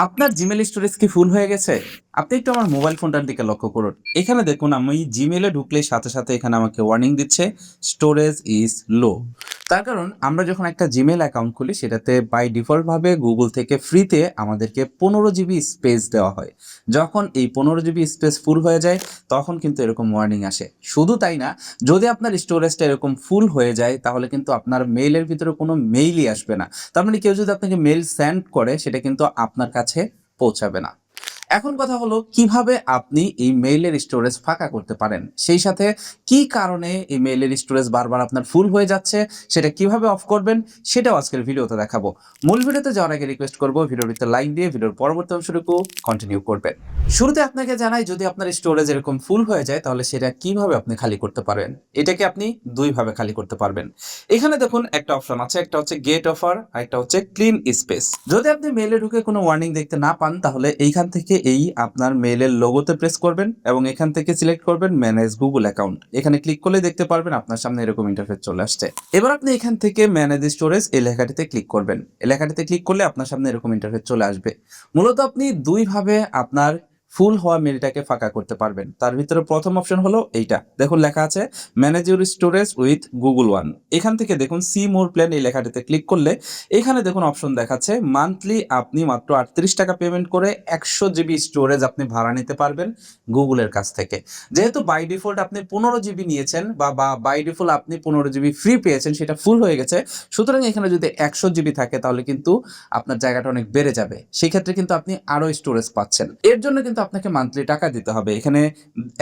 আপনার Gmail storage কি ফুল হয়ে গেছে? আপনি একটু আমার মোবাইল ফোনটার দিকে লক্ষ্য করুন। এখানে দেখুন আমি জিমেইলে ঢুকলেই সাথে, সাথে এখানে আমাকে ওয়ার্নিং দিচ্ছে স্টোরেজ ইজ লো। তার কারণ আমরা যখন একটা জিমেইল অ্যাকাউন্ট খুলি সেটাতে বাই ডিফল্ট ভাবে গুগল থেকে ফ্রিতে আমাদেরকে 15 জিবি স্পেস দেওয়া হয়। যখন এই 15 জিবি স্পেস ফুল হয়ে যায় তখন কিন্তু এরকম ওয়ার্নিং আসে। শুধু তাই না, যদি আপনার স্টোরেজটা এরকম ফুল হয়ে যায় তাহলে কিন্তু আপনার মেইলের ভিতরে কোনো মেইলই আসবে না। তার মানে কেউ যদি আপনাকে মেইল সেন্ড করে সেটা কিন্তু আপনার কাছে পৌঁছাবে না। এখন কথা হলো কিভাবে আপনি এই মেইলের স্টোরেজ ফাঁকা করতে পারেন, সেই সাথে কি কারণে এই মেইলের স্টোরেজ বারবার আপনার ফুল হয়ে যাচ্ছে সেটা কিভাবে অফ করবেন সেটাও আজকের ভিডিওতে দেখাবো। মূল ভিডিওতে যাওয়ার আগে রিকোয়েস্ট করবো ভিডিওটিতে লাইক দিয়ে ভিডিওর পরবর্তী অংশটুকু কন্টিনিউ করবেন। শুরুতে আপনাকে জানাই, যদি আপনার স্টোরেজ এরকম ফুল হয়ে যায় তাহলে সেটা কিভাবে আপনি খালি করতে পারবেন। এটাকে আপনি দুই ভাবে খালি করতে পারবেন। এখানে দেখুন একটা অপশন আছে, একটা হচ্ছে গেট অফার আর একটা হচ্ছে ক্লিন স্পেস। যদি আপনি মেইলে ঢুকে কোনো ওয়ার্নিং দেখতে না পান তাহলে এইখান থেকে এই আপনার মেইলের লোগোতে প্রেস করবেন এবং এখান থেকে সিলেক্ট করবেন ম্যানেজ গুগল অ্যাকাউন্ট। এখানে ক্লিক করলে দেখতে পারবেন আপনার সামনে এরকম ইন্টারফেস চলে আসছে। এবার আপনি এখান থেকে ম্যানেজ স্টোরেজ এই লেখাটিতে ক্লিক করবেন। এই লেখাটিতে ক্লিক করলে আপনার সামনে এরকম ইন্টারফেস চলে আসবে। মূলত আপনি দুই ভাবে আপনার ফুল হওয়া মেলটাকে ফাঁকা করতে পারবেন। তার ভিতরে প্রথম অপশন হলো এইটা, দেখুন লেখা আছে manage your storage with Google one. এখান থেকে দেখুন সি মোর প্ল্যান এই লেখাটিতে ক্লিক করলে এখানে দেখুন অপশন দেখাচ্ছে মান্থলি আপনি মাত্র 38 টাকা পেমেন্ট করে 100 জিবি স্টোরেজ আপনি ভাড়া নিতে পারবেন গুগলের কাছ থেকে। যেহেতু বাই ডিফল্ট আপনি 15 জিবি নিয়েছেন বা বাই ডিফল্ট আপনি 15 জিবি ফ্রি পেয়েছেন, সেটা ফুল হয়ে গেছে। সুতরাং এখানে যদি 100 জিবি থাকে তাহলে কিন্তু আপনার জায়গাটা অনেক বেড়ে যাবে। সেই ক্ষেত্রে কিন্তু আপনি আরো স্টোরেজ পাচ্ছেন। এর জন্য কিন্তু আপনাকে মান্থলি টাকা দিতে হবে। এখানে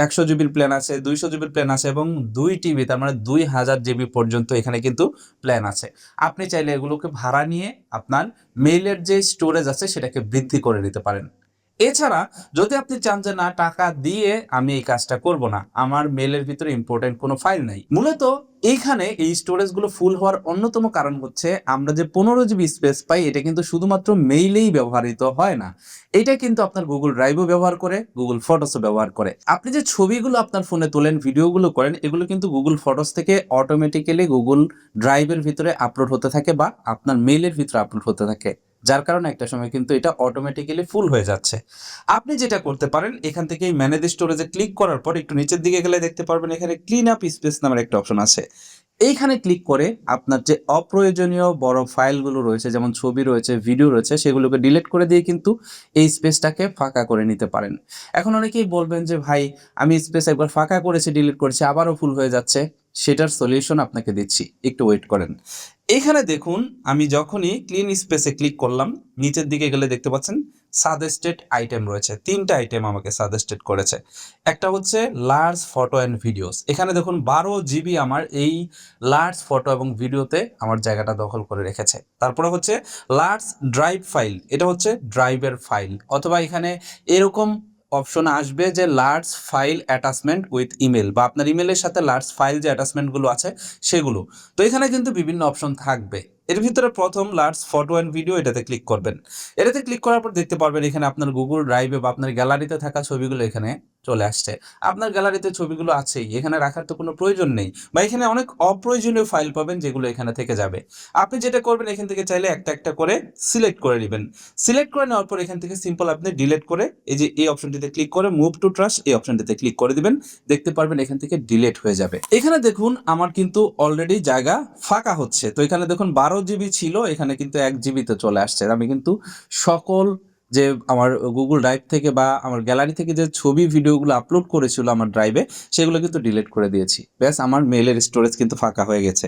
100 জিবির প্ল্যান আছে, 200 জিবির প্ল্যান আছে এবং 2 টিবি তার মানে 2000 জিবি পর্যন্ত এখানে কিন্তু প্ল্যান আছে। আপনি চাইলে এগুলোকে ভাড়া নিয়ে আপনার মেইলের যে স্টোরেজ আছে সেটাকে বৃদ্ধি করে নিতে পারেন। এছাড়া যদি আপনি চান যে না, টাকা দিয়ে আমি এই কাজটা করব না, আমার মেইলের ভিতরে ইম্পর্টেন্ট কোনো ফাইল নাই, মূলত এইখানে এই স্টোরেজগুলো ফুল হওয়ার অন্যতম কারণ হচ্ছে আমরা যে 15 জিবি স্পেস পাই এটা কিন্তু শুধুমাত্র মেইলেই ব্যবহৃত হয় না। এটা কিন্তু আপনার গুগল ড্রাইভও ব্যবহার করে, গুগল ফটোসও ব্যবহার করে। আপনি যে ছবিগুলো আপনার ফোনে তোলেন, ভিডিওগুলো করেন, এগুলো কিন্তু গুগল ফটোস থেকে অটোমেটিক্যালি গুগল ড্রাইভের ভিতরে আপলোড হতে থাকে বা আপনার মেইলের ভিতরে আপলোড হতে থাকে। যার কারণে একটা সময় কিন্তু এটা অটোমেটিক্যালি ফুল হয়ে যাচ্ছে। আপনি যেটা করতে পারেন, এখান থেকে ম্যানেজ স্টোরেজে ক্লিক করার পর একটু নিচের দিকে গেলে দেখতে পারবেন এখানে ক্লিন আপ স্পেস নামের একটা অপশন আছে। এইখানে ক্লিক করে আপনার যে অপ্রয়োজনীয় বড় ফাইলগুলো রয়েছে, যেমন ছবি রয়েছে, ভিডিও রয়েছে, সেগুলোকে ডিলিট করে দিয়ে কিন্তু এই স্পেসটাকে ফাঁকা করে নিতে পারেন। এখন অনেকেই বলবেন যে ভাই, আমি স্পেস একবার ফাঁকা করেছি, ডিলিট করেছি, আবারও ফুল হয়ে যাচ্ছে। সেটার সলিউশন আপনাকে দিচ্ছি, একটু ওয়েট করেন। এখানে দেখুন আমি যখনই ক্লিন স্পেসে ক্লিক করলাম, নিচের দিকে গেলে দেখতে পাচ্ছেন সাজেস্টেড আইটেম রয়েছে। 3টা আইটেম আমাকে সাজেস্টেড করেছে। একটা হচ্ছে লার্জ ফটো অ্যান্ড ভিডিওস। এখানে দেখুন 12 জিবি আমার এই লার্জ ফটো এবং ভিডিওতে আমার জায়গাটা দখল করে রেখেছে। তারপরে হচ্ছে লার্জ ড্রাইভ ফাইল, এটা হচ্ছে ড্রাইভের ফাইল, অথবা এখানে এরকম অপশন আসবে যে large file attachment with email, বা আপনার ইমেলের সাথে লার্জ ফাইল যে অ্যাটাচমেন্টগুলো আছে সেগুলো। তো এখানে কিন্তু বিভিন্ন অপশন থাকবে। এর ভিতরে প্রথম লার্জ ফটো অ্যান্ড ভিডিও, এটাতে ক্লিক করবেন। এটাতে ক্লিক করার পর দেখতে পারবেন এখানে আপনার গুগল ড্রাইভে বা আপনার গ্যালারিতে থাকা ছবিগুলো এখানে চলে আসছে। আপনার গ্যালারিতে ছবিগুলো আছেই, এখানে রাখার তো কোনো প্রয়োজন নেই, বা এখানে অনেক অপ্রয়োজনীয় ফাইল পাবেন যেগুলো এখানে থেকে যাবে। আপনি যেটা করবেন, এখান থেকে চাইলে একটা একটা করে সিলেক্ট করে নেবেন। সিলেক্ট করে নেওয়ার পর এখান থেকে সিম্পল আপনি ডিলিট করে এই যে এই অপশনটিতে ক্লিক করে মুভ টু ট্রাশ এই অপশনটিতে ক্লিক করে দিবেন। দেখতে পারবেন এখান থেকে ডিলিট হয়ে যাবে। এখানে দেখুন আমার কিন্তু অলরেডি জায়গা ফাঁকা হচ্ছে। তো এখানে দেখুন 12 জিবি ছিল, এখানে কিন্তু 1 জিবিতে চলে আসছে। আমি কিন্তু সকল যে আমার গুগল ড্রাইভ থেকে বা আমার গ্যালারি থেকে যে ছবি ভিডিওগুলো আপলোড করেছিল আমার ড্রাইভে, সেগুলো কিন্তু ডিলিট করে দিয়েছি। ব্যাস, আমার মেইলের স্টোরেজ কিন্তু ফাঁকা হয়ে গেছে।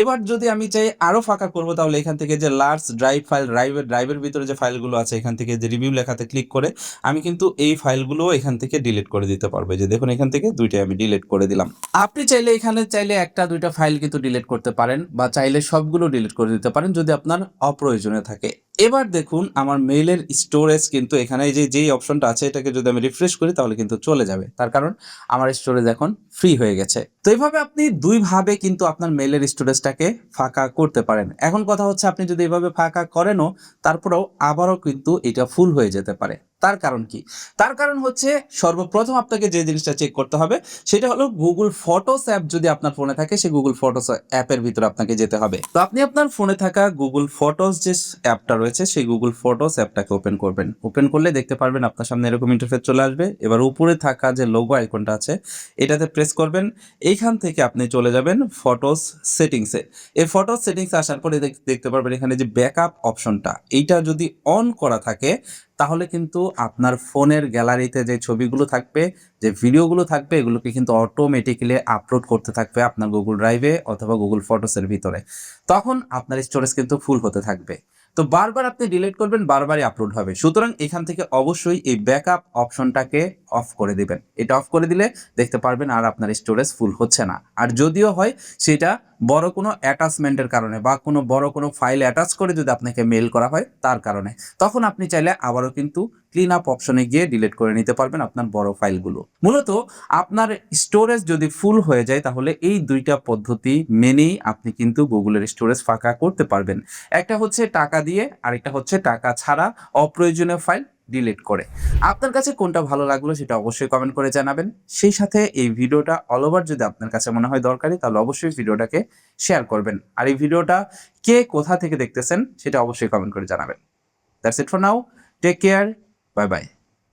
এবার যদি আমি চাই আরো ফাঁকা করব, তাহলে এখান থেকে যে লার্জ ড্রাইভ ফাইল, ড্রাইভের ভিতরে যে ফাইলগুলো আছে এখান থেকে যে রিভিউ লেখাতে ক্লিক করে আমি কিন্তু এই ফাইলগুলো এখান থেকে ডিলিট করে দিতে পারবো। যে দেখুন এখান থেকে দুইটাই আমি ডিলিট করে দিলাম। আপনি চাইলে এখানে চাইলে একটা দুইটা ফাইল কিন্তু ডিলিট করতে পারেন, বা চাইলে সবগুলো ডিলিট করে দিতে পারেন যদি আপনার অপ্রয়োজনীয় থাকে। এবার দেখুন আমার মেইলের স্টোরেজ কিন্তু এখানে যেই অপশনটা আছে এটাকে যদি আমি রিফ্রেশ করি তাহলে কিন্তু চলে যাবে, তার কারণ আমার স্টোরেজ এখন ফ্রি হয়ে গেছে। তো এইভাবে আপনি দুই ভাবে কিন্তু আপনার মেইলের স্টোরেজটাকে ফাঁকা করতে পারেন। এখন কথা হচ্ছে আপনি যদি এইভাবে ফাঁকা করেনও তারপরেও আবারও কিন্তু এটা ফুল হয়ে যেতে পারে। তার কারণ কি? তার কারণ হচ্ছে সর্বপ্রথম আপনাকে যে জিনিসটা চেক করতে হবে সেটা হলো গুগল ফটোস অ্যাপ যদি আপনার ফোনে থাকে সেই গুগল ফটোস অ্যাপের ভিতরে আপনাকে যেতে হবে। তো আপনি আপনার ফোনে থাকা গুগল ফটোস যে অ্যাপটা রয়েছে সেই গুগল ফটোস অ্যাপটাকে ওপেন করবেন। ওপেন করলে দেখতে পারবেন আপনার সামনে এরকম ইন্টারফেস চলে আসবে। এবার উপরে থাকা যে লোগো আইকনটা আছে এটাতে প্রেস করবেন। এইখান থেকে আপনি চলে যাবেন ফটোস সেটিংসে। এই ফটোস সেটিংসে আসার পরে দেখতে পারবেন এখানে যে ব্যাকআপ অপশনটা এইটা যদি অন করা থাকে তাহলে কিন্তু আপনার ফোনের গ্যালারিতে যে ছবিগুলো থাকবে, যে ভিডিওগুলো থাকবে এগুলোকে কিন্তু অটোমেটিক্যালি আপলোড করতে থাকবে আপনার গুগল ড্রাইভে অথবা গুগল ফটোসের ভিতরে। তখন আপনার স্টোরেজ কিন্তু ফুল হতে থাকবে। তো বারবার আপনি ডিলিট করবেন, বারবারই আপলোড হবে। সুতরাং এখান থেকে অবশ্যই এই ব্যাকআপ অপশনটাকে অফ করে দিবেন। এটা অফ করে দিলে দেখতে পারবেন আর আপনার স্টোরেজ ফুল হচ্ছে না। আর যদিও হয় সেটা বড় কোনো অ্যাটাচমেন্টের কারণে বা কোনো বড় কোনো ফাইল অ্যাটাচ করে যদি আপনাকে মেল করা হয় তার কারণে। তখন আপনি চাইলে আবারও কিন্তু ক্লিন আপ অপশনে গিয়ে ডিলিট করে নিতে পারবেন আপনার বড় ফাইলগুলো। মূলত আপনার স্টোরেজ যদি ফুল হয়ে যায় তাহলে এই দুইটা পদ্ধতি মেনেই আপনি কিন্তু গুগলের স্টোরেজ ফাঁকা করতে পারবেন। একটা হচ্ছে টাকা দিয়ে, আরেকটা হচ্ছে টাকা ছাড়া অপ্রয়োজনীয় ফাইল ডিলিট করে। আপনার কাছে কোনটা ভালো লাগলো সেটা অবশ্যই কমেন্ট করে জানাবেন। সেই সাথে এই ভিডিওটা অল ওভার যদি আপনার কাছে মনে হয় দরকারি তাহলে অবশ্যই ভিডিওটাকে শেয়ার করবেন। আর এই ভিডিওটা কে কোথা থেকে দেখতেছেন সেটা অবশ্যই কমেন্ট করে জানাবেন। That's it for now. Take care. Bye by.